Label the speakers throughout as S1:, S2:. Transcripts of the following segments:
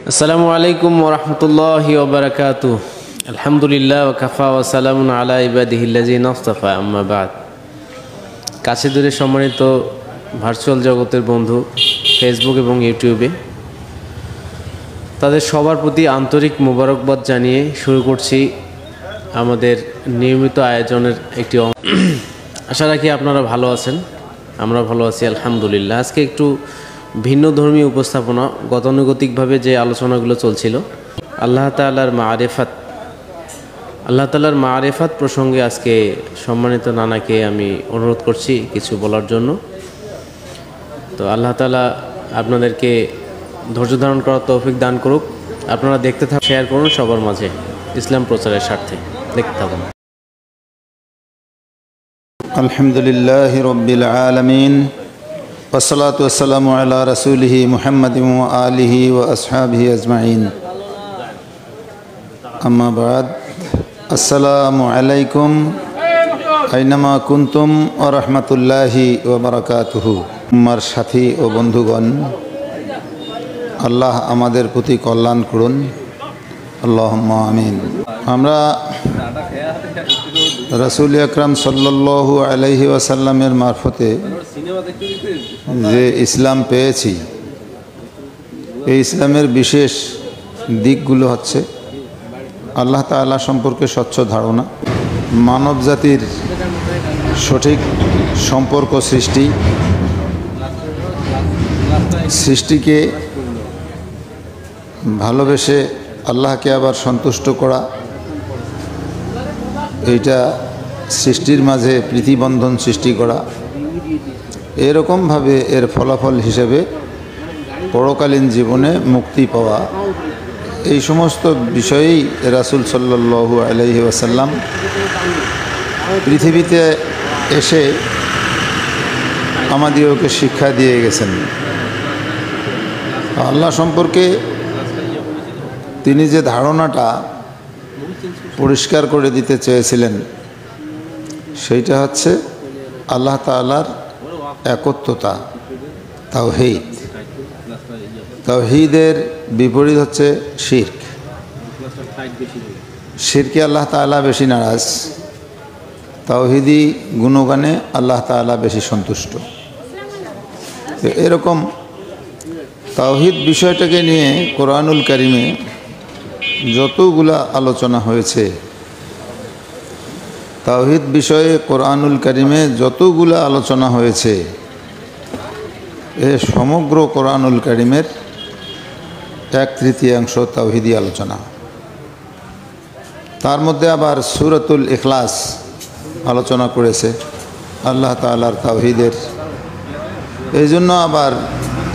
S1: আসসালামু আলাইকুম ওয়া রাহমাতুল্লাহি ওয়া বারাকাতুহু। আলহামদুলিল্লাহ ওয়া কাফা ওয়া সালামুন আলা ইবাদিহিল্লাযিনা ইসতাফা, আম্মা বা'দ। কাছে দূরে সম্মানিত ভার্চুয়াল জগতের বন্ধু ফেসবুক এবং ইউটিউবে, তাদের সবার প্রতি আন্তরিক মোবারকবাদ জানিয়ে শুরু করছি আমাদের নিয়মিত আয়োজনের একটি আশা রাখি আপনারা ভালো আছেন, আমরা ভালো আছি আলহামদুলিল্লাহ। আজকে একটু ভিন্ন ধর্মীয় উপস্থাপনা, গতানুগতিকভাবে যে আলোচনাগুলো চলছিল আল্লাহ তাআলার মাআরিফাত প্রসঙ্গে আজকে সম্মানিত নানাকে আমি অনুরোধ করছি কিছু বলার জন্য। তো আল্লাহ তাআলা আপনাদেরকে ধৈর্য ধারণ করার তৌফিক দান করুক। আপনারা দেখতে থাকুন, শেয়ার করুন সবার মাঝে ইসলাম প্রচারের স্বার্থে। দেখতে থাকুন।
S2: আলহামদুলিল্লাহি রাব্বিল আলামিন, ওয়াসসালাতু ওয়াসসালামু আলা রাসূলিহি মুহাম্মাদিন ওয়া আলিহি ওয়া আসহাবিহি আজমাইন, আম্মা বা'দ। আসসালামু আলাইকুম আইনামা কুনতুম ওয়া রাহমাতুল্লাহি ওয়া বারাকাতুহু। আমার সাথী ও বন্ধুগণ, আল্লাহ আমাদের প্রতি কল্যাণ করুন, আল্লাহুম্মা আমিন। আমরা রাসূল আকরাম সাল্লাল্লাহু আলাইহি ওয়াসাল্লামের মারফতে যে ইসলাম পেয়েছি, এই ইসলামের বিশেষ দিকগুলো হচ্ছে আল্লাহ তাআলা সম্পর্কে স্বচ্ছ ধারণা, মানব জাতির সঠিক সম্পর্ক সৃষ্টিকে ভালোবেসে আল্লাহকে আবার সন্তুষ্ট করা, এইটা সৃষ্টির মাঝে প্রীতিবন্ধন সৃষ্টি করা, এরকমভাবে এর ফলাফল হিসেবে পরকালীন জীবনে মুক্তি পাওয়া, এই সমস্ত বিষয়েই রাসূল সাল্লাল্লাহু আলাইহি ওয়াসাল্লাম পৃথিবীতে এসে আমাদেরকে শিক্ষা দিয়ে গেছেন। আল্লাহ সম্পর্কে তিনি যে ধারণাটা পরিষ্কার করে দিতে চেয়েছিলেন, সেইটা হচ্ছে আল্লাহ তাআলার একত্বতা, তাওহীদ। তাওহীদের বিপরীত হচ্ছে শিরক। শিরকে আল্লাহ তাআলা বেশি নারাজ, তাওহীদি গুণগানে আল্লাহ তাআলা বেশি সন্তুষ্ট। এরকম তাওহীদ বিষয়টাকে নিয়ে কোরআনুল কারিমে যতগুলা আলোচনা হয়েছে, তাওহীদ বিষয়ে কোরআনুল কারিমে যতগুলা আলোচনা হয়েছে, এ সমগ্র কোরআনুল কারিমের 1/3 তাওহীদি আলোচনা। তার মধ্যে আবার সূরাতুল ইখলাস আলোচনা করেছে আল্লাহ তাআলার তাওহীদের। এই জন্য আবার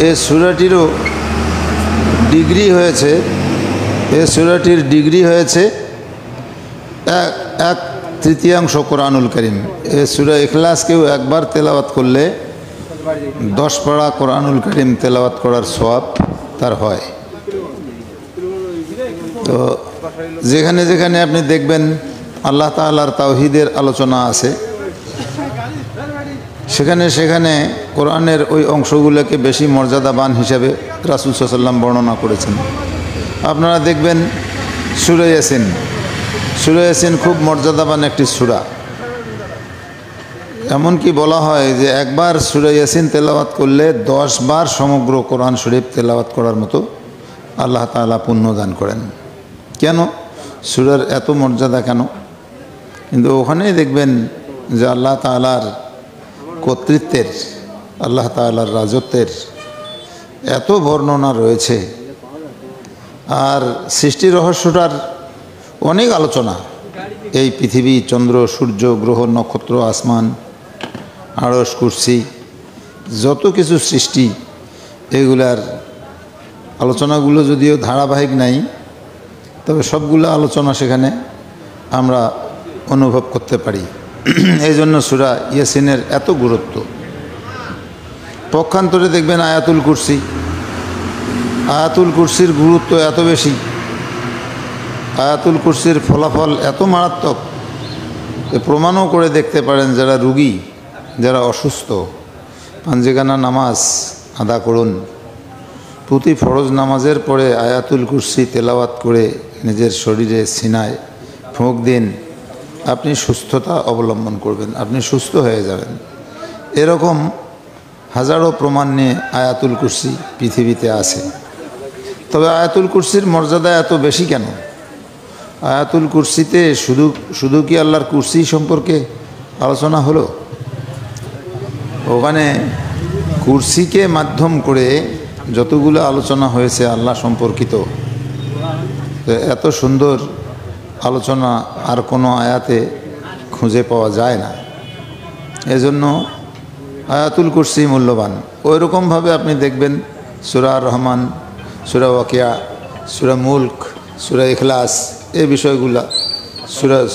S2: এই সূরাটিরও ডিগ্রি হয়েছে, এই সূরাটির ডিগ্রি হয়েছে 1/3 কোরআনুল কারীম। এই সূরা ইখলাসকেও একবার তেলাওয়াত করলে 10 পারা কোরআনুল কারীম তেলাওয়াত করার সওয়াব তার হয়। তো যেখানে যেখানে আপনি দেখবেন আল্লাহ তাআলার তাওহীদের আলোচনা আছে, সেখানে সেখানে কোরআনের ওই অংশগুলোকে বেশি মর্যাদাবান হিসেবে রাসূল সাল্লাল্লাহু আলাইহি ওয়াসাল্লাম বর্ণনা করেছেন। আপনারা দেখবেন সূরা ইয়াসিন খুব মর্যাদাবান একটি সূরা। এমনকি বলা হয় যে একবার সূরা ইয়াসিন তেলাওয়াত করলে 10 বার সমগ্র কোরআন শরীফ তেলাওয়াত করার মতো আল্লাহ তাআলা পুণ্য দান করেন। কেন সূরার এত মর্যাদা কেন? কিন্তু ওখানেই দেখবেন যে আল্লাহ তাআলার কর্তৃত্বের, আল্লাহ তাআলার রাজত্বের এত বর্ণনা রয়েছে। আর সৃষ্টি রহস্যটার অনেক আলোচনা, এই পৃথিবী, চন্দ্র, সূর্য, গ্রহ, নক্ষত্র, আসমান, আরশ, কুরসি, যত কিছু সৃষ্টি, এগুলার আলোচনাগুলো যদিও ধারাবাহিক নাই, তবে সবগুলো আলোচনা সেখানে আমরা অনুভব করতে পারি। এই জন্য সূরা ইয়াসিনের এত গুরুত্ব। পক্ষান্তরে দেখবেন আয়াতুল কুরসির গুরুত্ব এত বেশি, আয়াতুল কুরসির ফলাফল এত মারাত্মক, প্রমাণও করে দেখতে পারেন যারা রোগী, যারা অসুস্থ, পাঞ্জেগানা নামাজ আদা করুন, প্রতি ফরজ নামাজের পরে আয়াতুল কুরসি তেলাওয়াত করে নিজের শরীরে সিনায় ফুঁক দিন, আপনি সুস্থতা অবলম্বন করবেন, আপনি সুস্থ হয়ে যাবেন। এরকম হাজারো প্রমাণ নিয়ে আয়াতুল কুরসি পৃথিবীতে আছে। তবে আয়াতুল কুরসির মর্যাদা এত বেশি কেন? আয়াতুল কুরসিতে শুধু কি আল্লাহর কুরসি সম্পর্কে আলোচনা হলো? ওখানে কুরসিকে মাধ্যম করে যতগুলো আলোচনা হয়েছে আল্লাহ সম্পর্কিত, এত সুন্দর আলোচনা আর কোনো আয়াতে খুঁজে পাওয়া যায় না। এজন্য আয়াতুল কুরসি মূল্যবান। ওই রকমভাবে আপনি দেখবেন সূরা রহমান, সূরা ওয়াকিয়া, সূরা মুলক, সূরা ইখলাস, এই বিষয়গুলো,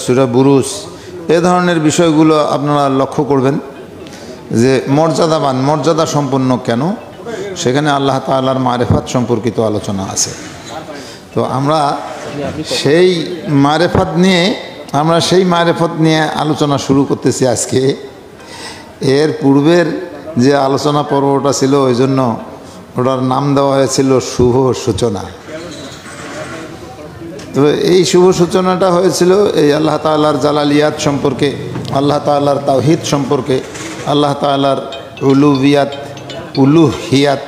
S2: সূরা বুরুজ, এ ধরনের বিষয়গুলো আপনারা লক্ষ্য করবেন যে মর্যাদাবান, মর্যাদা সম্পন্ন কেন? সেখানে আল্লাহ তাআলার মারিফাত সম্পর্কিত আলোচনা আছে। তো আমরা সেই মারিফাত নিয়ে আলোচনা শুরু করতেছি আজকে। এর পূর্বের যে আলোচনা পর্বটা ছিল, ওই জন্য ওটার নাম দেওয়া হয়েছিল শুভ সূচনা। তো এই শুভ সূচনাটা হয়েছিল এই আল্লাহ তাআলার জালালিয়াত সম্পর্কে, আল্লাহ তাআলার তাওহীদ সম্পর্কে, আল্লাহ তাআলার উলুহিয়াত,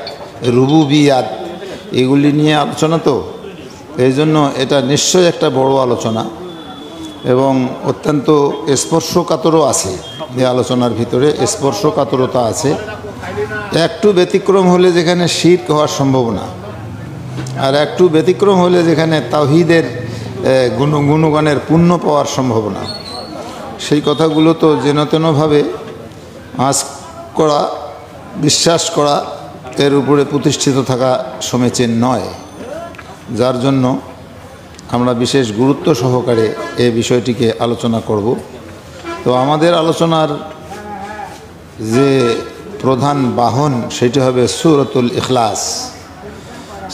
S2: রুবুবিয়াত, এগুলি নিয়ে আলোচনা। তো এই জন্য এটা নিশ্চয়ই একটা বড় আলোচনা এবং অত্যন্ত স্পর্শকাতরও আছে। এই আলোচনার ভিতরে স্পর্শকাতরতা আছে। একটু ব্যতিক্রম হলে যেখানে শিরক হওয়ার সম্ভাবনা, আর একটু ব্যতিক্রম হলে যেখানে তাওহীদের গুণগানের পুণ্য পাওয়ার সম্ভাবনা, সেই কথাগুলো তো যেন তেনভাবে আঁচ করা, বিশ্বাস করা, এর উপরে প্রতিষ্ঠিত থাকা সমীচীন নয়। যার জন্য আমরা বিশেষ গুরুত্ব সহকারে এই বিষয়টিকে আলোচনা করব। তো আমাদের আলোচনার যে প্রধান বাহন সেটি হবে সূরাতুল ইখলাস।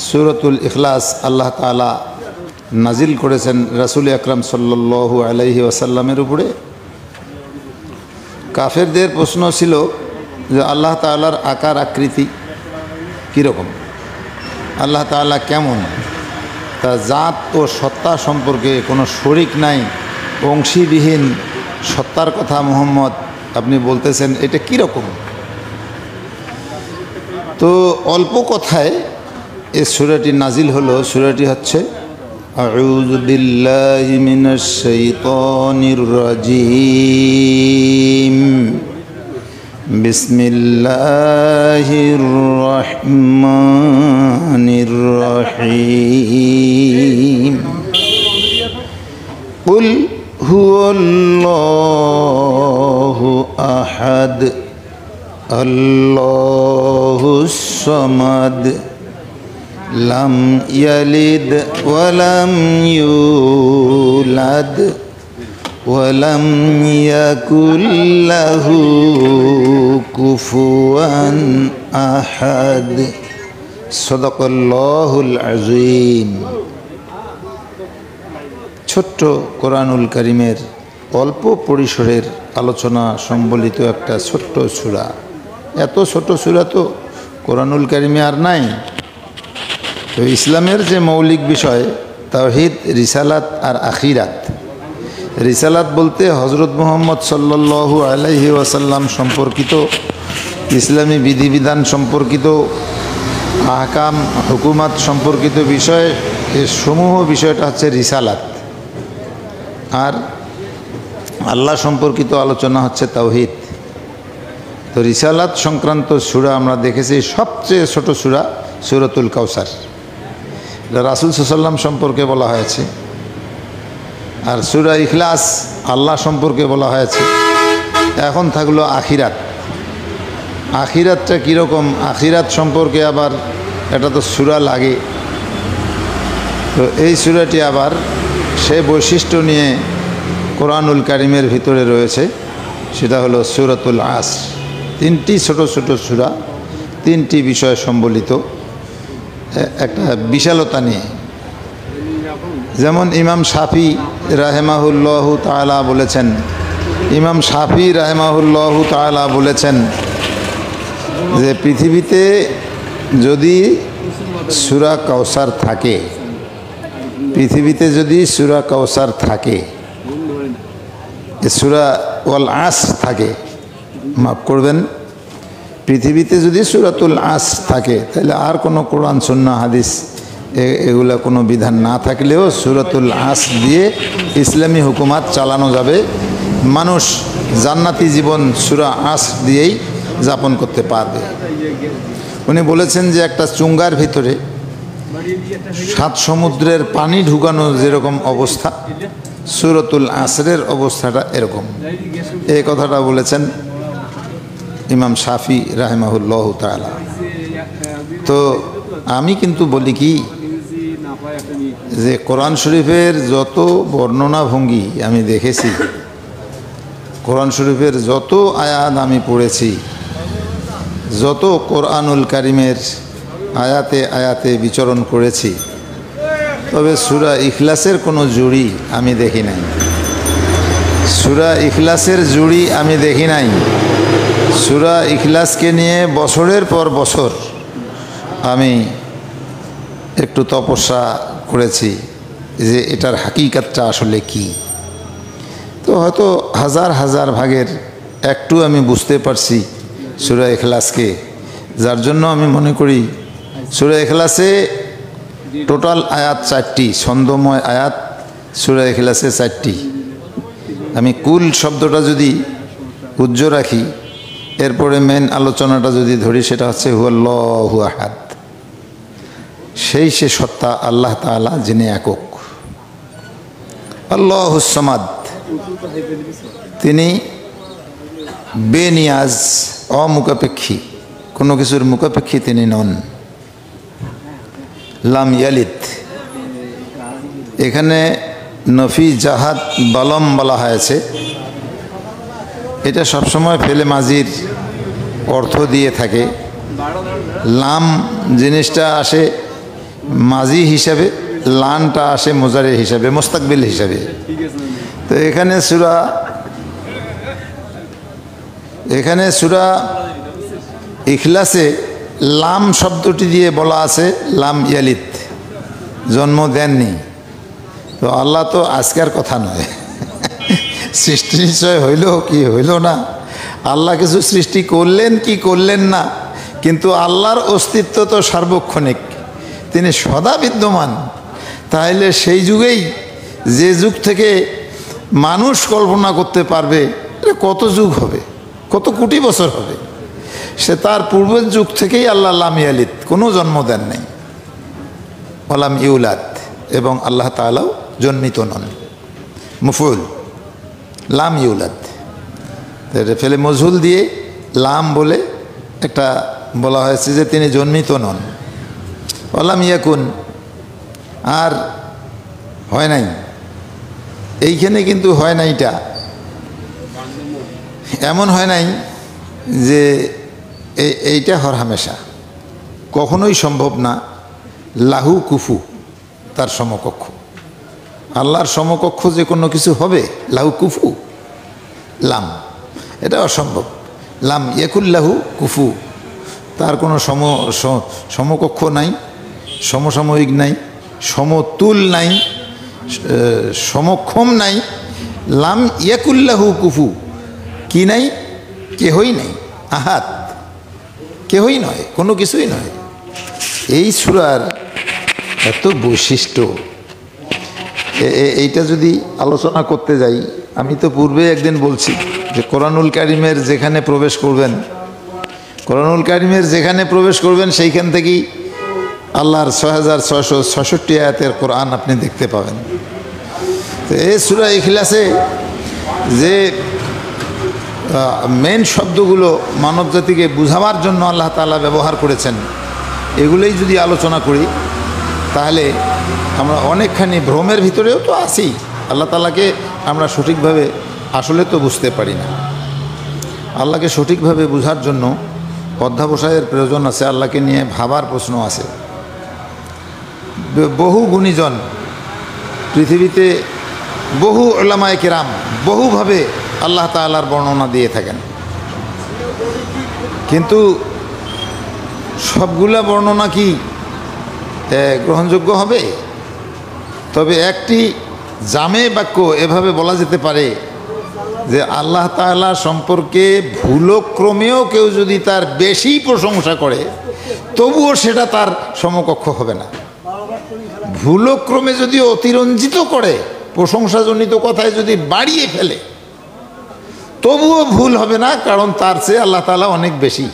S2: সূরাতুল ইখলাস আল্লাহ তাআলা নাজিল করেছেন রাসূল আকরাম সাল্লাল্লাহু আলাইহি ওয়াসাল্লামের উপরে। কাফেরদের প্রশ্ন ছিল যে আল্লাহ তাআলার আকার আকৃতি কীরকম, আল্লাহ তাআলা কেমন, তার জাত ও সত্তা সম্পর্কে কোনো শরিক নাই, অংশীবিহীন সত্তার কথা মুহাম্মদ আপনি বলতেছেন, এটা কীরকম? তো অল্প কথায় এই সূরাটি নাজিল হলো। সূরাটি হচ্ছে আউযু বিল্লাহি মিনাশ শাইতানির রাজিম, বিসমিল্লাহির রহমানির রহিম। কুল হুয়াল্লাহু আহাদ, আল্লাহুস সামাদ, লাম ইয়ালিদ ওয়ালাম ইউলাদ ওয়ালাম ইয়াকুল লাহু কুফুয়ান আহাদ। সাদাকাল্লাহুল আযীম। ছোট্ট কোরআনুল কারীমের অল্প পরিসরের আলোচনা সম্বলিত একটা ছোট্ট সূরা। এত ছোট সূরা তো কোরআনুল কারীমে আর নাই। তো ইসলামের যে মৌলিক বিষয় তাওহীদ, রিসালাত আর আখিরাত। রিসালাত বলতে হযরত মুহাম্মদ সাল্লাল্লাহু আলাইহি ওয়াসাল্লাম সম্পর্কিত, ইসলামী বিধিবিধান সম্পর্কিত, আহকাম হুকুমাত সম্পর্কিত বিষয়, এর সমূহ বিষয়টা হচ্ছে রিসালাত। আর আল্লাহ সম্পর্কিত আলোচনা হচ্ছে তাওহীদ। তো রিসালাত সংক্রান্ত সূরা আমরা দেখেছি সবচেয়ে ছোট সূরা সূরাতুল কাউসার, রাসূল সাল্লাল্লাহু আলাইহি ওয়াসাল্লাম সম্পর্কে বলা হয়েছে। আর সূরা ইখলাস আল্লাহ সম্পর্কে বলা হয়েছে। এখন থাকলো আখিরাত। আখিরাতটা কীরকম, আখিরাত সম্পর্কে আবার এটা তো সূরা লাগে। তো এই সূরাটি আবার সেই বৈশিষ্ট্য নিয়ে কোরআনুল কারীমের ভিতরে রয়েছে, সেটা হলো সূরাতুল আসর। তিনটি ছোট ছোট সূরা, তিনটি বিষয় সম্বলিত, একটা বিশালতা নিয়ে। যেমন ইমাম শাফি রাহিমাহুল্লাহু তাআলা বলেছেন, ইমাম শাফি রাহিমাহুল্লাহু তাআলা বলেছেন যে পৃথিবীতে যদি সূরা কাউসার থাকে, পৃথিবীতে যদি সূরা কাউসার থাকে, সূরা ওয়াল আসর থাকে, মাফ করবেন, পৃথিবীতে যদি সূরাতুল আসর থাকে, তাহলে আর কোনো কোরআন সুন্নাহ হাদিস এগুলা কোনো বিধান না থাকলেও সূরাতুল আসর দিয়ে ইসলামী হুকুমাত চালানো যাবে। মানুষ জান্নাতি জীবন সূরা আসর দিয়েই যাপন করতে পারবে। উনি বলেছেন যে একটা চুঙ্গার ভিতরে 7 সমুদ্রের পানি ঢুকানো যেরকম অবস্থা, সূরাতুল আসরের অবস্থাটা এরকম। এই কথাটা বলেছেন ইমাম শাফি রাহিমাহুল্লাহ তাআলা। তো আমি কিন্তু বলি কি, যে কোরআন শরীফের যত বর্ণনা ভঙ্গি আমি দেখেছি, কোরআন শরীফের যত আয়াত আমি পড়েছি, যত কোরআনুল কারিমের আয়াতে আয়াতে বিচরণ করেছি, তবে সূরা ইখলাসের কোনো জুড়ি আমি দেখি নাই। সূরা ইখলাসের জুড়ি আমি দেখি নাই। সূরা ইখলাসকে নিয়ে বছরের পর বছর আমি একটু তপস্যা করেছি যে এটার হাকিকতটা আসলে কি। তো হয়তো হাজার হাজার ভাগের একটু আমি বুঝতে পারছি সূরা ইখলাসকে, যার জন্য আমি মনে করি সূরা ইখলাসে টোটাল আয়াত 4টি, ছন্দময় আয়াত সূরা ইখলাসে 4টি। আমি কুল শব্দটা যদি উজ্জ রাখি, এরপরে মেন আলোচনাটা যদি ধরি, সেটা হচ্ছে হুয়াল্লাহু আহাদ, সেই সে সত্তা আল্লাহ তাআলা যিনি একক। আল্লাহুস সামাদ, তিনি বেনিয়াজ, অমুখাপেক্ষী, কোনো কিছুর মুখাপেক্ষী তিনি নন। লাম ইয়ালিদ, এখানে নফি জাহাদ বালম বলা হয়েছে। এটা সবসময় ফেলে মাজির অর্থ দিয়ে থাকে। লাম জিনিসটা আসে মাজি হিসাবে, লানটা আসে মুজারে হিসাবে, মুস্তাকবিল হিসাবে। তো এখানে সূরা ইখলাসে লাম শব্দটি দিয়ে বলা আছে লাম ইয়ালিদ, জন্ম দেননি। তো আল্লাহ তো আজকের কথা নয়, সৃষ্টি নিশ্চয় হইল কি হইল না, আল্লাহ কিছু সৃষ্টি করলেন কি করলেন না, কিন্তু আল্লাহর অস্তিত্ব তো সার্বক্ষণিক, তিনি সদা বিদ্যমান। তাহলে সেই যুগেই, যে যুগ থেকে মানুষ কল্পনা করতে পারবে এটা কত যুগ হবে, কত কোটি বছর হবে, সে তার পূর্বের যুগ থেকেই আল্লাহ লাম ইয়ালিদ, কোনো জন্ম দেন নেই, ওয়ালাম ইউলাদ, এবং আল্লাহ তাআলাও জন্মিত নন। মুফউল লাম ইউলাদ, ফেলে মজহুল দিয়ে লাম বলে একটা বলা হয়েছে যে তিনি জন্মিত নন। ওয়ালাম ইয়াকুন, আর হয় নাই। এইখানে কিন্তু হয় নাইটা এমন হয় নাই যে এইটা হর হামেশা, কখনোই সম্ভব না। লাহু কুফু, তার সমকক্ষ, আল্লাহর সমকক্ষ যে কোনো কিছু হবে, লাহু কুফু লাম, এটা অসম্ভব। লাম ইয়াকুল্লাহু কুফু, তার কোনো সমকক্ষ নাই, সমসাময়িক নাই, সমতুল নাই, সমক্ষম নাই। লাম ইয়াকুল্লাহু কুফু, কি নাই? কেহই নাই, আহাত, কেহই নয়, কোনো কিছুই নয়। এই সূরার এত বৈশিষ্ট্য, এইটা যদি আলোচনা করতে যাই, আমি তো পূর্বে একদিন বলছি যে কোরআনুল কারিমের যেখানে প্রবেশ করবেন, কোরআনুল কারিমের যেখানে প্রবেশ করবেন সেইখান থেকেই আল্লাহর 6666 আয়াতের কোরআন আপনি দেখতে পাবেন। তো এই সূরা ইখলাসে যে মেন শব্দগুলো মানব জাতিকে বুঝাবার জন্য আল্লাহ তাআলা ব্যবহার করেছেন, এগুলোই যদি আলোচনা করি, তাহলে আমরা অনেকখানি ভ্রমের ভিতরেও তো আছি। আল্লাহ তাআলাকে আমরা সঠিকভাবে আসলে তো বুঝতে পারি না। আল্লাহকে সঠিকভাবে বোঝার জন্য অধ্যাবসায়ের প্রয়োজন আছে, আল্লাহকে নিয়ে ভাবার প্রশ্ন আছে। বহু গুণীজন পৃথিবীতে, বহু উলামায়ে কেরাম বহুভাবে আল্লাহ তাআলার বর্ণনা দিয়ে থাকেন, কিন্তু সবগুলা বর্ণনা কি গ্রহণযোগ্য হবে? তবে একটি জামে বাক্য এভাবে বলা যেতে পারে যে আল্লাহ তাআলা সম্পর্কে ভুলক্রমেও কেউ যদি তার বেশি প্রশংসা করে তবুও সেটা তার সমকক্ষ হবে না। ভুলক্রমে যদি অতিরঞ্জিত করে, প্রশংসাজনিত কথায় যদি বাড়িয়ে ফেলে, তবুও ভুল হবে না, কারণ তার চেয়ে আল্লাহ তাআলা অনেক বেশি।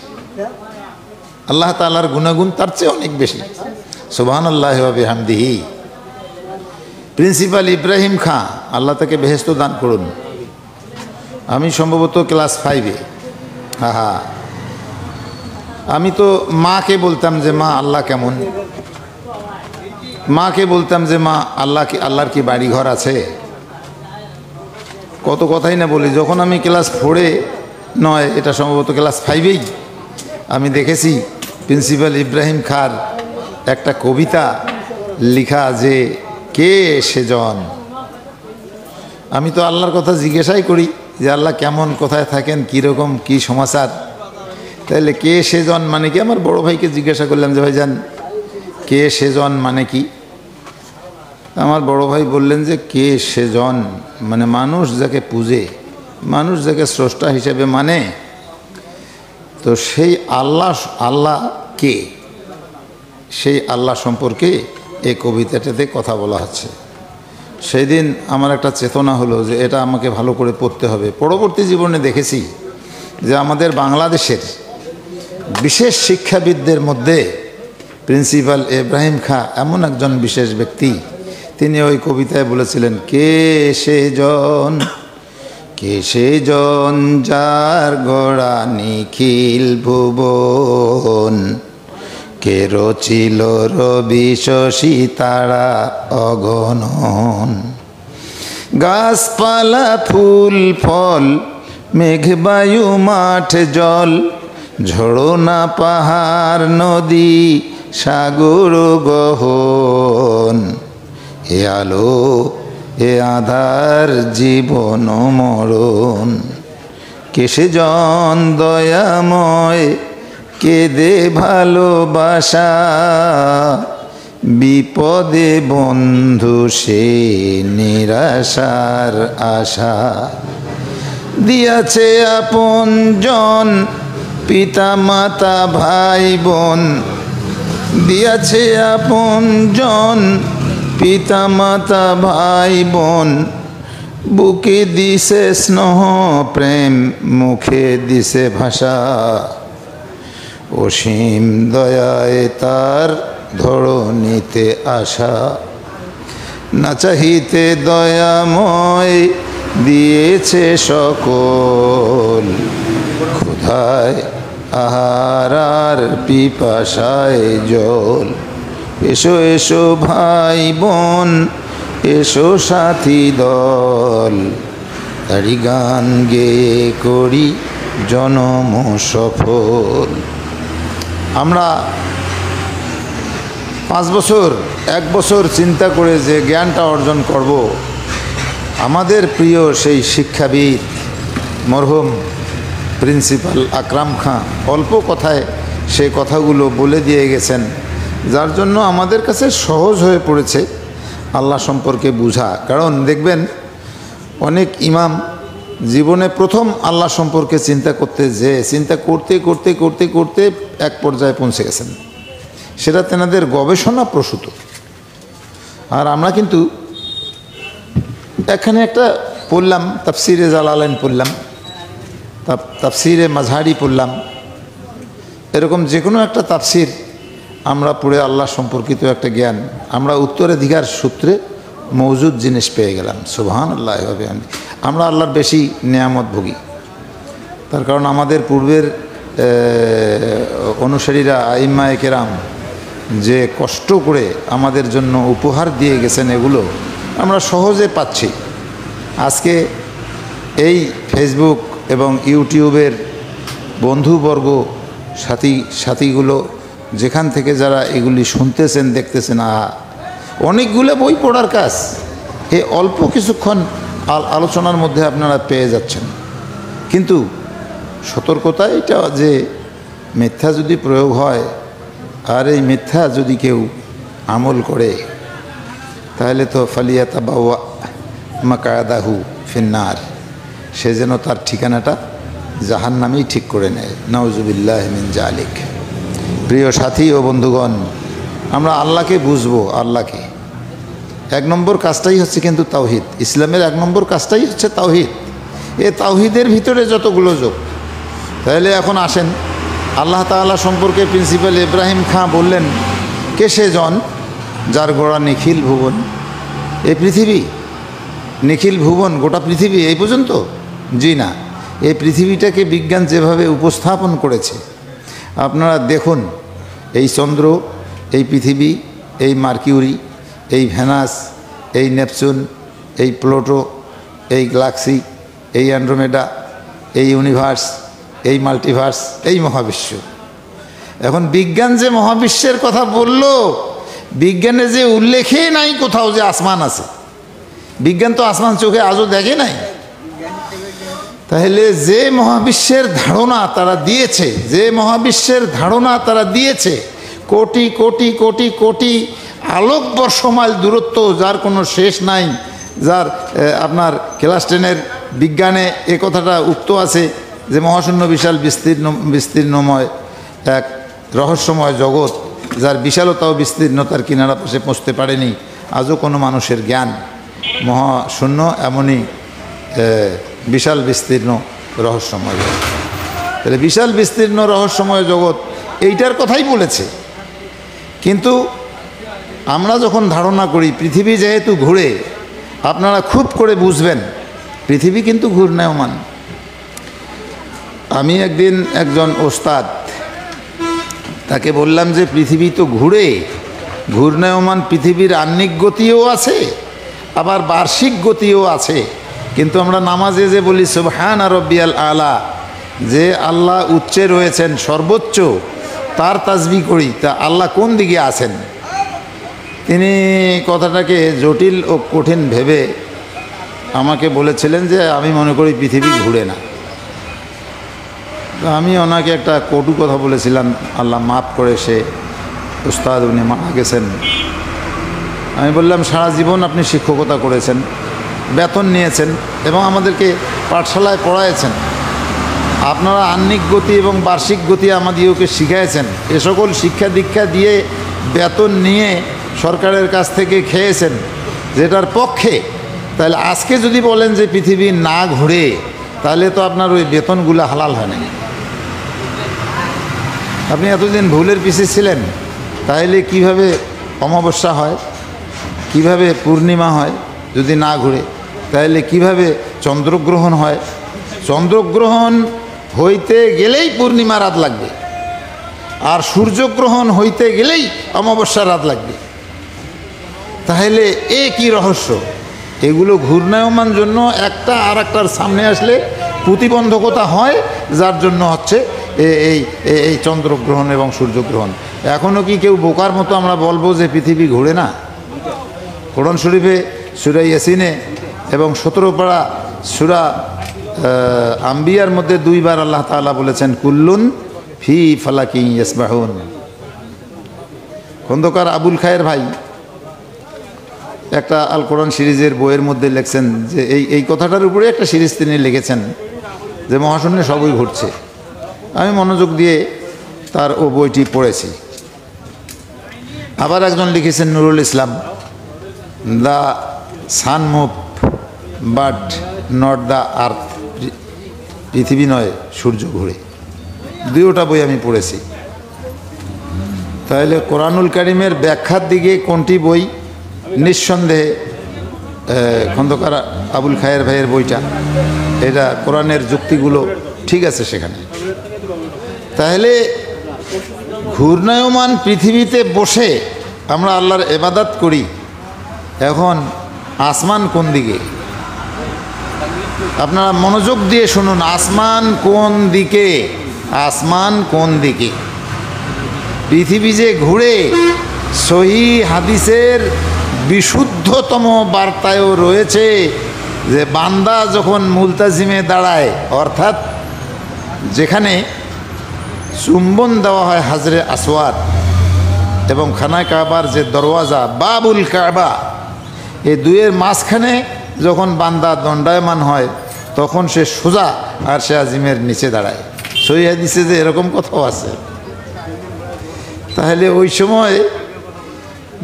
S2: আল্লাহ তাআলার গুণাগুণ তার চেয়ে অনেক বেশি। সুবহানাল্লাহি ওয়া বিহামদিহি। প্রিন্সিপাল ইব্রাহিম খাঁ, আল্লাহ তাকে বেহেশত দান করুন। আমি সম্ভবত ক্লাস 5-এ, আমি তো মাকে বলতাম যে মা আল্লাহ কেমন, মাকে বলতাম যে মা আল্লাহর কি বাড়ি ঘর আছে, কত কথাই না বলি। যখন আমি ক্লাস 4-এ নয়, এটা সম্ভবত ক্লাস 5-এই, আমি দেখেছি প্রিন্সিপাল ইব্রাহিম খাঁর একটা কবিতা লিখা যে কে সেজন। আমি তো আল্লাহর কথা জিজ্ঞাসাই করি যে আল্লাহ কেমন, কোথায় থাকেন, কীরকম, কী সমাচার। তাহলে কে সেজন মানে কি? আমার বড় ভাইকে জিজ্ঞাসা করলাম যে ভাইজান কে সেজন মানে কি? আমার বড় ভাই বললেন যে কে সেজন মানে মানুষ যাকে পূজে, মানুষ যাকে স্রষ্টা হিসেবে মানে। তো সেই আল্লাহ কে, সেই আল্লাহ সম্পর্কে এই কবিতাটাতে কথা বলা হচ্ছে। সেই দিন আমার একটা চেতনা হলো যে এটা আমাকে ভালো করে পড়তে হবে। পরবর্তী জীবনে দেখেছি যে আমাদের বাংলাদেশের বিশেষ শিক্ষাবিদদের মধ্যে প্রিন্সিপাল ইব্রাহিম খাঁ এমন একজন বিশেষ ব্যক্তি, তিনি ওই কবিতায় বলেছিলেন কে সেজন যার গড়া নিখিল ভুবন, কে রচিল রবি শশী তারা অগণন, গাছপালা ফুল ফল মেঘ বায়ু মাঠ জল, ঝরনা পাহাড় নদী সাগর গহন, এ আলো এ আধার জীবন মরণ, কে সেজন দয়াময় কে দে ভালোবাসা, বিপদে বন্ধু সে নিরাশার আশা, দিয়াছে আপন জন পিতা মাতা ভাই বোন, দিয়াছে আপন জন পিতা মাতা ভাই বোন, বুকে দিছে স্নেহ প্রেম মুখে দিছে ভাষা, অসীম দয়ায় তার ধরণীতে আশা, না চাহিতে দয়াময় দিয়েছে সকল, ক্ষুধায় আহার আর পিপাসায় জল, এসো এসো ভাই বোন এসো সাথী দল, তারি গান গেয়ে করি জনম সফল। আমরা 5 বছর 1 বছর চিন্তা করে যে জ্ঞানটা অর্জন করব, আমাদের প্রিয় সেই শিক্ষাবিদ মরহুম প্রিন্সিপাল আকরাম খাঁ অল্প কথায় সেই কথাগুলো বলে দিয়ে গেছেন, যার জন্য আমাদের কাছে সহজ হয়ে পড়েছে আল্লাহ সম্পর্কে বুঝা। কারণ দেখবেন অনেক ইমাম জীবনে প্রথম আল্লাহ সম্পর্কে চিন্তা করতে করতে এক পর্যায়ে পৌঁছে গেছেন, সেটা তেনাদের গবেষণা প্রসূত। আর আমরা কিন্তু এখানে একটা পড়লাম, তাফসিরে জালালাইন পড়লাম, তাফসিরে মাঝহারি পড়লাম, এরকম যে কোনো একটা তাফসির আমরা পড়ে আল্লাহ সম্পর্কিত একটা জ্ঞান আমরা উত্তরাধিকার সূত্রে মওজুদ জিনিস পেয়ে গেলাম। সুবহানাল্লাহ ওয়া বিহামদিহি। আমরা আল্লাহর বেশি নেয়ামত ভোগী, তার কারণ আমাদের পূর্বের অনুসারীরা আইম্মায়ে কেরাম যে কষ্ট করে আমাদের জন্য উপহার দিয়ে গেছেন, এগুলো আমরা সহজে পাচ্ছি। আজকে এই ফেসবুক এবং ইউটিউবের বন্ধুবর্গ সাথীগুলো যেখান থেকে যারা এগুলি শুনতেছেন দেখতেছেন, অনেকগুলো বই পড়ার কাজ এই অল্প কিছুক্ষণ আলোচনার মধ্যে আপনারা পেয়ে যাচ্ছেন। কিন্তু সতর্কতা এটা যে মিথ্যা যদি প্রয়োগ হয় আর এই মিথ্যা যদি কেউ আমল করে তাহলে তো ফালিয়াতাবাওয়া মাকাদাহু ফিন্নার, সে যেন তার ঠিকানাটা জাহান্নামেই ঠিক করে নেয়। নাউজুবিল্লাহ মিন জালিক। প্রিয় সাথী ও বন্ধুগণ, আমরা আল্লাহকে বুঝবো। আল্লাহকে 1 নম্বর কাজটাই হচ্ছে কিন্তু তাওহীদ। ইসলামের 1 নম্বর কাজটাই হচ্ছে তাওহীদ। এ তাওহীদের ভিতরে যতগুলো যোগ। তাহলে এখন আসেন, আল্লাহ তাআলা সম্পর্কে প্রিন্সিপাল ইব্রাহিম খাঁ বললেন, কে সে জন যার গোড়া নিখিল ভুবন। এই পৃথিবী, নিখিল ভুবন, গোটা পৃথিবী এই পর্যন্ত? জি না। এই পৃথিবীটাকে বিজ্ঞান যেভাবে উপস্থাপন করেছে আপনারা দেখুন, এই চন্দ্র, এই পৃথিবী, এই মার্কিউরি, এই ভেনাস, এই নেপচুন, এই প্লুটো, এই গ্যালাক্সি, এই অ্যান্ড্রোমেডা, এই ইউনিভার্স, এই মাল্টিভার্স, এই মহাবিশ্ব। এখন বিজ্ঞান যে মহাবিশ্বের কথা বলল, বিজ্ঞানে যে উল্লেখে নাই কোথাও যে আসমান আছে। বিজ্ঞান তো আসমান চোখে আজও দেখে নাই। তাহলে যে মহাবিশ্বের ধারণা তারা দিয়েছে, যে মহাবিশ্বের ধারণা তারা দিয়েছে, কোটি কোটি কোটি কোটি আলোকবর্ষ মাইল দূরত্ব, যার কোনো শেষ নাই, যার আপনার ক্লাস 10-এর বিজ্ঞানে এ কথাটা উক্ত আছে যে মহাশূন্য বিশাল বিস্তীর্ণময় এক রহস্যময় জগৎ, যার বিশালতাও বিস্তীর্ণতার কিনারা পাশে পৌঁছতে পারেনি আজও কোনো মানুষের জ্ঞান। মহাশূন্য এমনই বিশাল বিস্তীর্ণ রহস্যময় জগৎ। তাহলে বিশাল বিস্তীর্ণ রহস্যময় জগৎ এইটার কথাই বলেছে। কিন্তু আমরা যখন ধারণা করি পৃথিবী যেহেতু ঘুরে, আপনারা খুব করে বুঝবেন পৃথিবী কিন্তু ঘূর্ণায়মান। আমি একদিন একজন ওস্তাদ, তাকে বললাম যে পৃথিবী তো ঘুরে, ঘূর্ণায়মান পৃথিবীর আহ্নিক গতিও আছে, আবার বার্ষিক গতিও আছে। কিন্তু আমরা নামাজে যে বলি সুবহান রাব্বিয়াল আলা, যে আল্লাহ উচ্চে রয়েছেন, সর্বোচ্চ, তার তাসবিহ করি, তা আল্লাহ কোন দিকে আছেন? তিনি কথাটাকে জটিল ও কঠিন ভেবে আমাকে বলেছিলেন যে আমি মনে করি পৃথিবী ঘুরে না। আমি ওনাকে একটা কটু কথা বলেছিলাম, আল্লাহ মাফ করে, সে উস্তাদ, উনি মারা গেছেন। আমি বললাম, সারা জীবন আপনি শিক্ষকতা করেছেন, বেতন নিয়েছেন এবং আমাদেরকে পাঠশালায় পড়াইছেন, আপনারা আহ্নিক গতি এবং বার্ষিক গতি আমাদেরকে শিখিয়েছেন, এ সকল শিক্ষা দীক্ষা দিয়ে বেতন নিয়ে সরকারের কাছ থেকে খেয়েছেন, যেটার পক্ষে। তাহলে আজকে যদি বলেন যে পৃথিবী না ঘুরে, তাহলে তো আপনার ওই বেতনগুলো হালাল হয় না। আপনি এতদিন ভুলের পিছে ছিলেন, তাহলে কিভাবে অমাবস্যা হয়, কিভাবে পূর্ণিমা হয় যদি না ঘুরে? তাহলে কিভাবে চন্দ্রগ্রহণ হয়? চন্দ্রগ্রহণ হইতে গেলেই পূর্ণিমা রাত লাগবে, আর সূর্যগ্রহণ হইতে গেলেই অমাবস্যা রাত লাগবে। তাহলে এ কি রহস্য? এগুলো ঘূর্ণায়মান জন্য একটা আর একটার সামনে আসলে প্রতিবন্ধকতা হয়, যার জন্য হচ্ছে এই এই চন্দ্রগ্রহণ এবং সূর্যগ্রহণ। এখনও কি কেউ বোকার মতো আমরা বলবো যে পৃথিবী ঘুরে না? কোরআন শরীফে সূরা ইয়াসিনে এবং 17 পারা সূরা আম্বিয়ার মধ্যে 2 বার আল্লাহ তাআলা বলেছেন কুল্লুন ফি ফালাকিন ইয়াসবাহুন। খন্দকার আবুল খায়ের ভাই একটা আল কোরআন সিরিজের বইয়ের মধ্যে লিখছেন যে এই কথাটার উপরে একটা সিরিজ তিনি লিখেছেন যে মহাশূন্যে সবই ঘুরছে। আমি মনোযোগ দিয়ে তার ও বইটি পড়েছি। আবার একজন লিখেছেন Nurul Islam, the sun move but not the earth, পৃথিবী নয় সূর্য ঘুরে। 2টা বই আমি পড়েছি। তাহলে কোরআনুল কারীমের ব্যাখ্যার দিকে কোনটি বই? নিঃসন্দেহে খন্দকার আবুল খায়ের ভাইয়ের বইটা। এটা কোরআনের যুক্তিগুলো ঠিক আছে সেখানে। তাহলে ঘূর্ণায়মান পৃথিবীতে বসে আমরা আল্লাহর ইবাদত করি। এখন আসমান কোন দিকে? আপনারা মনোযোগ দিয়ে শুনুন, আসমান কোন দিকে? আসমান কোন দিকে? পৃথিবী যে ঘুরে, সহিহ হাদিসের বিশুদ্ধতম বার্তায়ও রয়েছে যে বান্দা যখন মুলতাজিমে দাঁড়ায়, অর্থাৎ যেখানে চুম্বন দেওয়া হয় হাজরে আসওয়াদ, এবং খানায় কাবার যে দরওয়াজা বাবুল কাবা, এই দুইয়ের মাঝখানে যখন বান্দা দণ্ডায়মান হয় তখন সে সোজা আরশে আজিমের নিচে দাঁড়ায়। সহিহ হাদিসে যে এরকম কথাও আছে। তাহলে ওই সময়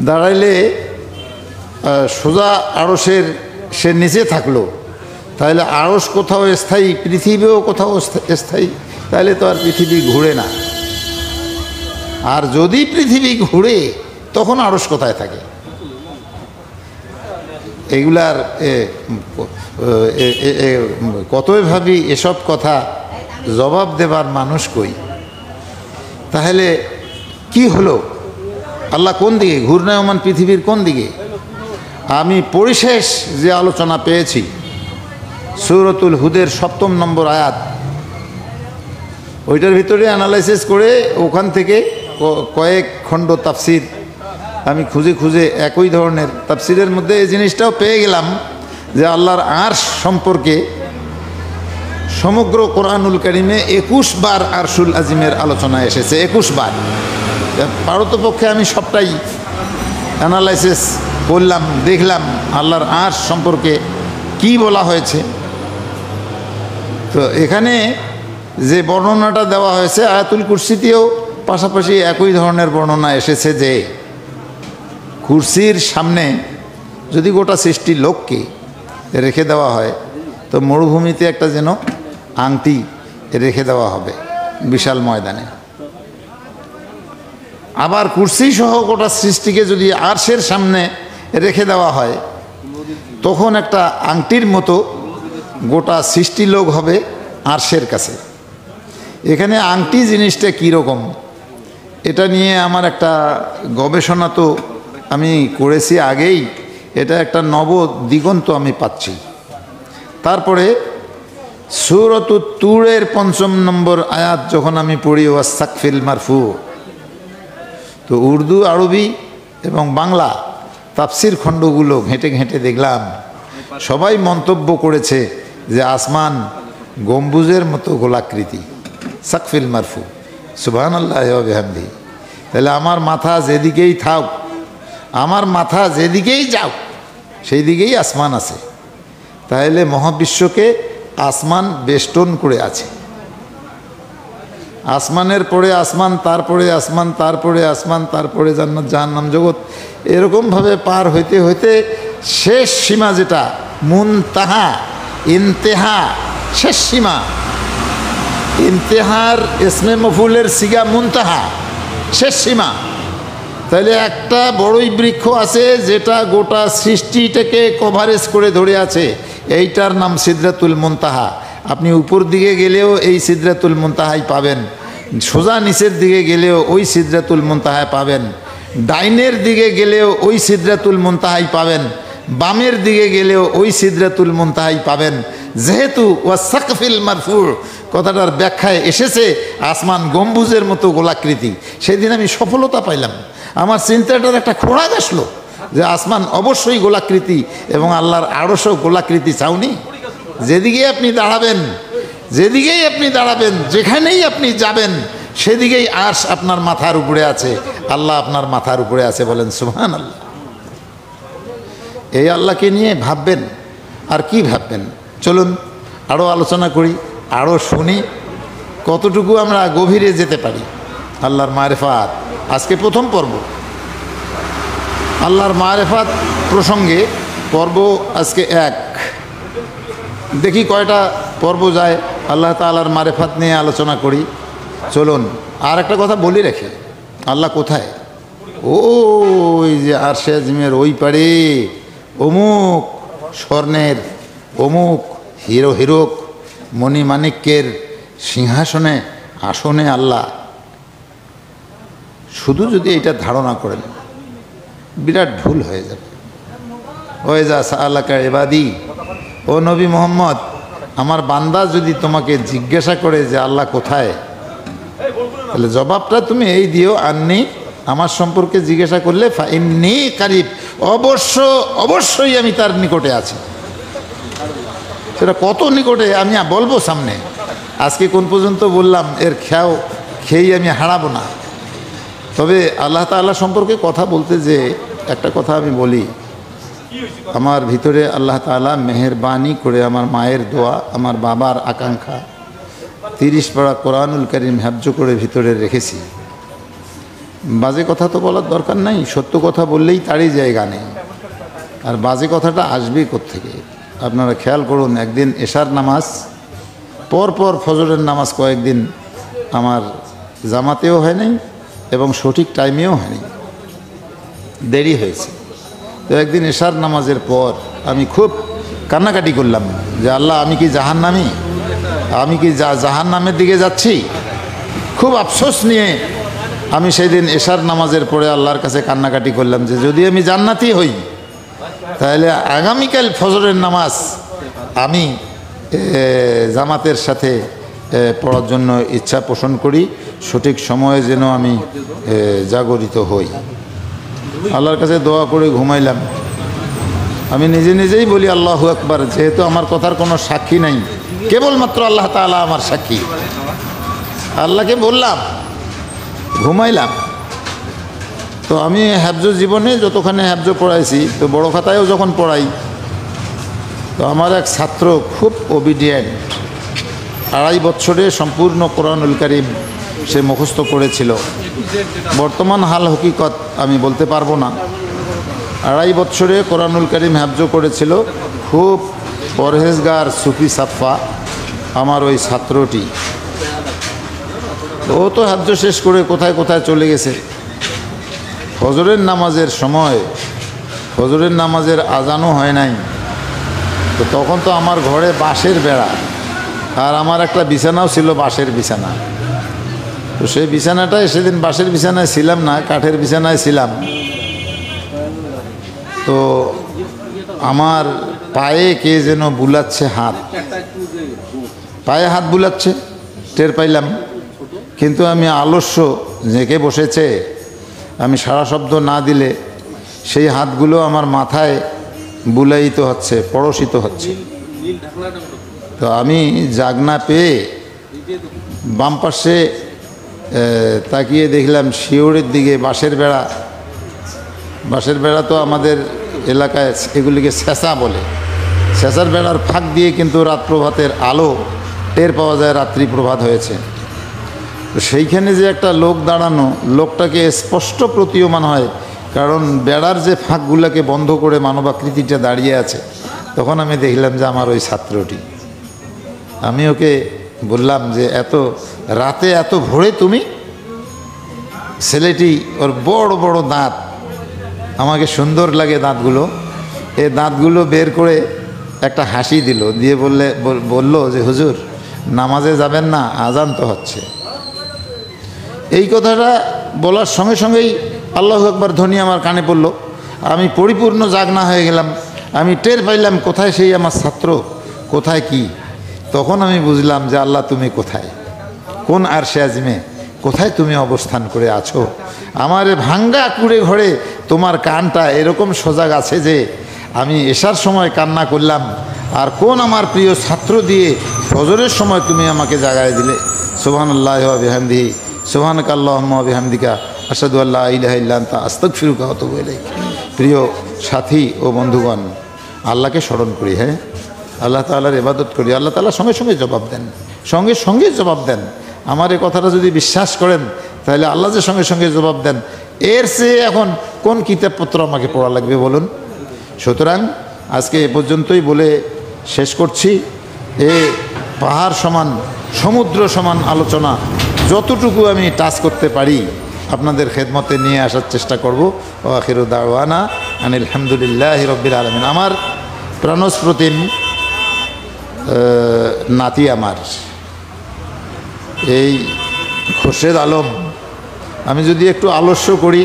S2: দাঁড়াইলে সোজা আড়সের সে নিচে থাকলো, তাহলে আড়স কোথাও স্থায়ী, পৃথিবীও কোথাও স্থায়ী, তাহলে তো আর পৃথিবী ঘুরে না। আর যদি পৃথিবী ঘুরে তখন আড়স কোথায় থাকে? এগুলার কতই ভাবি এসব কথা জবাব দেবার মানুষ কই। তাহলে কি হলো? আল্লাহ কোন দিকে? ঘূর্ণায়মান পৃথিবীর কোন দিকে? আমি পরিশেষ যে আলোচনা পেয়েছি সূরাতুল হুদের 7 নম্বর আয়াত, ওইটার ভিতরে অ্যানালাইসিস করে ওখান থেকে কয়েক খণ্ড তাফসির আমি খুঁজে খুঁজে একই ধরনের তাফসিরের মধ্যে এই জিনিসটাও পেয়ে গেলাম যে আল্লাহর আরশ সম্পর্কে সমগ্র কোরআনুল কারিমে 21 বার আরশুল আজিমের আলোচনা এসেছে। 21 বার। পারতপক্ষে আমি সবটাই অ্যানালাইসিস করলাম, দেখলাম আল্লাহর আরশ সম্পর্কে কি বলা হয়েছে। তো এখানে যে বর্ণনাটা দেওয়া হয়েছে আয়াতুল কুরসিতেও পাশাপাশি একই ধরনের বর্ণনা এসেছে যে কুরসির সামনে যদি গোটা সৃষ্টি লোককে রেখে দেওয়া হয় তো মরুভূমিতে একটা যেন আংটি রেখে দেওয়া হবে বিশাল ময়দানে। আবার কুরসি সহ গোটা সৃষ্টিকে যদি আরশের সামনে রেখে দেওয়া হয় তখন একটা আংটির মতো গোটা সৃষ্টি লোক হবে আরশের কাছে। এখানে আংটি জিনিসটা কীরকম এটা নিয়ে আমার একটা গবেষণা তো আমি করেছি আগেই, এটা একটা নব দিগন্ত আমি পাচ্ছি। তারপরে সূরাতুত তুরের 5 নম্বর আয়াত যখন আমি পড়ি ওয়াসাকফিল মারফু, তো উর্দু, আরবি এবং বাংলা তাফসির খণ্ডগুলো ঘেঁটে ঘেঁটে দেখলাম সবাই মন্তব্য করেছে যে আসমান গম্বুজের মতো গোলাকৃতি, সাকফিল মারফু, সুবহানাল্লাহি ওয়া বিহামদিহি। তাহলে আমার মাথা যেদিকেই থাক, আমার মাথা যেদিকেই যাও সেই দিকেই আসমান আছে। তাহলে মহাবিশ্বকে আসমান বেষ্টন করে আছে। আসমানের পরে আসমান, তারপরে আসমান, তারপরে আসমান, তারপরে জান্নাত জাহান্নাম জগৎ, এরকমভাবে পার হইতে হইতে শেষ সীমা যেটা মুনতাহা, ইন্তেহা, শেষ সীমা। ইন্তেহার ইসমে মফুলের সিগা মুনতাহা, শেষ সীমা। তাহলে একটা বড়ই বৃক্ষ আছে যেটা গোটা সৃষ্টিটাকে কভারেজ করে ধরে আছে, এইটার নাম সিদরাতুল মুনতাহা। আপনি উপর দিকে গেলেও এই সিদরাতুল মুনতাহাই পাবেন, সোজা নিচের দিকে গেলেও ওই সিদরাতুল মুনতাহাই পাবেন, ডাইনের দিকে গেলেও ওই সিদরাতুল মুনতাহাই পাবেন, বামের দিকে গেলেও ওই সিদরাতুল মুনতাহাই পাবেন। যেহেতু ওয়াসাকফিল মারফু কথাটার ব্যাখ্যায় এসেছে আসমান গম্বুজের মতো গোলাকৃতি, সেদিন আমি সফলতা পাইলাম। আমার চিন্তাটার একটা খোরাক আসলো যে আসমান অবশ্যই গোলাকৃতি এবং আল্লাহর আরশও গোলাকৃতি। চাওনি? যেদিকেই আপনি দাঁড়াবেন, যেদিকেই আপনি দাঁড়াবেন, যেখানেই আপনি যাবেন সেদিকেই আরশ আপনার মাথার উপরে আছে, আল্লাহ আপনার মাথার উপরে আছে। বলেন সুবহানাল্লাহ। এই আল্লাহকে নিয়ে ভাববেন আর কি ভাববেন। চলুন আরও আলোচনা করি, আরও শুনি কতটুকু আমরা গভীরে যেতে পারি। আল্লাহর মারিফাত আজকে প্রথম পর্ব। আল্লাহর মারিফাত প্রসঙ্গে পর্ব আজকে 1। দেখি কয়টা পর্ব যায় আল্লাহ তাআলার মারিফাত নিয়ে আলোচনা করি। চলুন আর একটা কথা বলি রেখে, আল্লাহ কোথায়? ওই যে আরশে আজিমের ওই পারে অমুক স্বর্ণের, অমুক হিরক মণিমাণিক্যের সিংহাসনে, আসনে আল্লাহ। শুধু যদি এটা ধারণা করেন বিরাট ভুল হয়ে যাবে। ওই যা সাআলাকা ইবাদি, ও নবী মোহাম্মদ, আমার বান্দা যদি তোমাকে জিজ্ঞাসা করে যে আল্লাহ কোথায়, তাহলে জবাবটা তুমি এই দিও, আন্নি, আমার সম্পর্কে জিজ্ঞাসা করলে ফাইন্নী কারিব, অবশ্যই আমি তার নিকটে আছি। সেটা কত নিকটে আমি বলবো সামনে। আজকে কোন পর্যন্ত বললাম, এর খেয়েই আমি হারাবো না। তবে আল্লাহ তাআলা সম্পর্কে কথা বলতে যে একটা কথা আমি বলি, আমার ভিতরে আল্লাহ তাআলা মেহেরবানি করে আমার মায়ের দোয়া, আমার বাবার আকাঙ্ক্ষা 30 পারা কোরআনুল কারীম হাফজ করে ভিতরে রেখেছি। বাজে কথা তো বলার দরকার নাই, সত্য কথা বললেই তারই জায়গা নেই। আর বাজে কথাটা আসবেই কোত্থেকে? আপনারা খেয়াল করুন, একদিন এশার নামাজ পর ফজরের নামাজ কয়েকদিন আমার জামাতেও হয় নাই এবং সঠিক টাইমেও হয়নি, দেরি হয়েছে। তো একদিন এশার নামাজের পর আমি খুব কান্নাকাটি করলাম যে আল্লাহ, আমি কি জাহান্নামী? আমি কি জাহান্নামের দিকে যাচ্ছি? খুব আফসোস নিয়ে আমি সেই দিন এশার নামাজের পরে আল্লাহর কাছে কান্নাকাটি করলাম যে যদি আমি জান্নাতি হই তাহলে আগামীকাল ফজরের নামাজ আমি জামাতের সাথে পড়ার জন্য ইচ্ছা পোষণ করি, সঠিক সময়ে যেন আমি জাগরিত হই। আল্লাহর কাছে দোয়া করে ঘুমাইলাম। আমি নিজে নিজেই বলি আল্লাহু আকবার, যেহেতু আমার কথার কোনো সাক্ষী নাই, কেবলমাত্র আল্লাহ তাআলা আমার সাক্ষী। আল্লাহকে বললাম, ঘুমাইলাম। তো আমি হাফজ জীবনে যতখানি হাফজ পড়াইছি, তো বড় খাতায়ও যখন পড়াই, তো আমার এক ছাত্র খুব ওবিডিয়েন্ট, 2.5 বছরে সম্পূর্ণ কোরআনুল কারীম সে মুখস্থ করেছিল। বর্তমান হাল হকিকত আমি বলতে পারবো না। 2.5 বছরে কোরআনুল কারীম হাফজ করেছিল। খুব পরহেজগার সুফি সাফা আমার ওই ছাত্রটি। ও তো হাফজ শেষ করে কোথায় কোথায় চলে গেছে। ফজরের নামাজের সময়, ফজরের নামাজের আজানও হয় নাই, তো তখন তো আমার ঘরে বাঁশের বেড়া, আর আমার একটা বিছানাও ছিল বাঁশের বিছানা। তো সেই বিছানাটায় সেদিন বাঁশের বিছানায় ছিলাম না, কাঠের বিছানায় ছিলাম। তো আমার পায়ে কে যেন বুলাচ্ছে হাত, পায়ে হাত বুলাচ্ছে, টের পাইলাম। কিন্তু আমি আলস্য জেঁকে বসেছে, আমি সারা শব্দ না দিলে সেই হাতগুলো আমার মাথায় বুলাইতে হচ্ছে, পড়শিত হচ্ছে। তো আমি জাগনা পেয়ে বাম পাশে তাকিয়ে দেখলাম শিওরের দিকে বাঁশের বেড়া। বাঁশের বেড়া তো আমাদের এলাকায় এগুলিকে ছেঁচা বলে। ছেঁচার বেড়ার ফাঁক দিয়ে কিন্তু রাত প্রভাতের আলো টের পাওয়া যায়, রাত্রি প্রভাত হয়েছে। তো সেইখানে যে একটা লোক দাঁড়ানো, লোকটাকে স্পষ্ট প্রতীয়মান হয়, কারণ বেড়ার যে ফাঁকগুলোকে বন্ধ করে মানবাকৃতিটা দাঁড়িয়ে আছে। তখন আমি দেখলাম যে আমার ওই ছাত্রটি। আমি ওকে বললাম যে এত রাতে এত ভোরে তুমি? ছেলেটি, ওর বড় বড় দাঁত, আমাকে সুন্দর লাগে দাঁতগুলো, এই দাঁতগুলো বের করে একটা হাসি দিল, দিয়ে বলল যে হুজুর নামাজে যাবেন না, আজান তো হচ্ছে। এই কথাটা বলার সঙ্গে সঙ্গেই আল্লাহু আকবার ধ্বনি আমার কানে পড়ল। আমি পরিপূর্ণ জাগনা হয়ে গেলাম। আমি টের পাইলাম কোথায় সেই আমার ছাত্র, কোথায় কি। তখন আমি বুঝলাম যে আল্লাহ তুমি কোথায়, কোন আরশে আজিমে, কোথায় তুমি অবস্থান করে আছো। আমার ভাঙ্গা কুড়ে ঘরে তোমার কানটা এরকম সজাগ আছে যে আমি এশার সময় কান্না করলাম, আর কোন আমার প্রিয় ছাত্র দিয়ে ফজরের সময় তুমি আমাকে জাগায় দিলে। সুবহানাল্লাহি ওয়া বিহামদিহি, সুবহানাকা আল্লাহুম্মা ওয়া বিহামদিকা, আশহাদু আল্লা ইলাহা ইল্লা আনতা, আস্তাগফিরুকা ওয়া আতুবু ইলাইক। প্রিয় সাথী ও বন্ধুগণ, আল্লাহকে স্মরণ করি, হ্যাঁ, আল্লাহ তাআলার ইবাদত করি। আল্লাহ তাআলা সঙ্গে সঙ্গে জবাব দেন, সঙ্গে সঙ্গে জবাব দেন। আমার এই কথাটা যদি বিশ্বাস করেন, তাহলে আল্লাহ যে সঙ্গে সঙ্গে জবাব দেন, এর চেয়ে এখন কোন কিতাবপত্র আমাকে পড়া লাগবে বলুন? সুতরাং আজকে এ পর্যন্তই বলে শেষ করছি। এ পাহাড় সমান, সমুদ্র সমান আলোচনা যতটুকু আমি টাচ করতে পারি আপনাদের খেদমতে নিয়ে আসার চেষ্টা করব। ও আখিরু দাওয়ানা আনিল হামদুলিল্লাহি রাব্বিল আলামিন। আমার প্রাণস্প্রতিম নাতি, আমার এই খোরশেদ আলম, আমি যদি একটু আলস্য করি,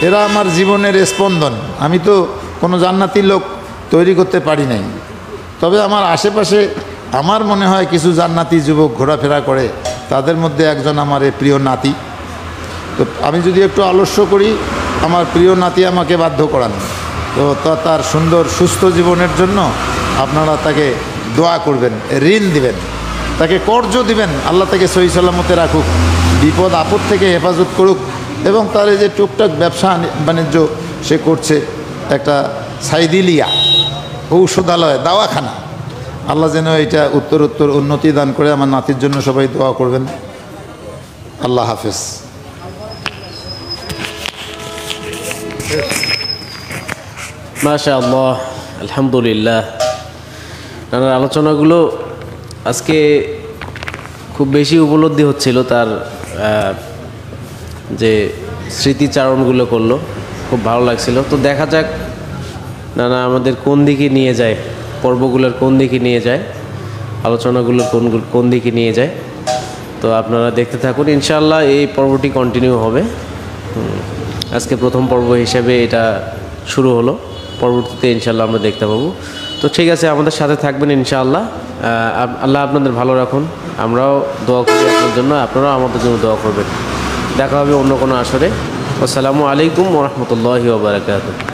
S2: এরা আমার জীবনের স্পন্দন। আমি তো কোনো জান্নাতি লোক তৈরি করতে পারি নাই, তবে আমার আশেপাশে আমার মনে হয় কিছু জান্নাতি যুবক ঘোরাফেরা করে, তাদের মধ্যে একজন আমার এই প্রিয় নাতি। তো আমি যদি একটু আলস্য করি, আমার প্রিয় নাতি আমাকে বাধ্য করান। তো তার সুন্দর সুস্থ জীবনের জন্য আপনারা তাকে দোয়া করবেন, ঋণ দিবেন, তাকে কর্জ দিবেন। আল্লাহ তাকে সহি সালামতে রাখুক, বিপদ আপদ থেকে হেফাজত করুক, এবং তার এই যে টুকটাক ব্যবসা বাণিজ্য সে করছে, একটা সাইদিলিয়া ঔষধালয়, দাওয়াখানা, আল্লাহ যেন এটা উত্তর উন্নতি দান করে। আমার নাতির জন্য সবাই দোয়া করবেন। আল্লাহ হাফেজ।
S1: মাশাআল্লাহ, আলহামদুলিল্লাহ। নানার আলোচনাগুলো আজকে খুব বেশি উপলব্ধি হচ্ছিল, তার যে স্মৃতিচারণগুলো করলো খুব ভালো লাগছিল। তো দেখা যাক নানা আমাদের কোন দিকে নিয়ে যায়, পর্বগুলোর কোন দিকে নিয়ে যায়, আলোচনাগুলোর কোন দিকে নিয়ে যায়। তো আপনারা দেখতে থাকুন, ইনশাআল্লাহ এই পর্বটি কন্টিনিউ হবে। আজকে প্রথম পর্ব হিসেবে এটা শুরু হলো, পরবর্তীতে ইনশাআল্লাহ আমরা দেখতে পাবো। তো ঠিক আছে, আমাদের সাথে থাকবেন ইনশাআল্লাহ। আল্লাহ আপনাদের ভালো রাখুন, আমরাও দোয়া করি আপনার জন্য, আপনারাও আমাদের জন্য দোয়া করবেন। দেখা হবে অন্য কোনো আসরে। আসসালামু আলাইকুম ওয়া রাহমাতুল্লাহি ওয়া বারাকাতুহু।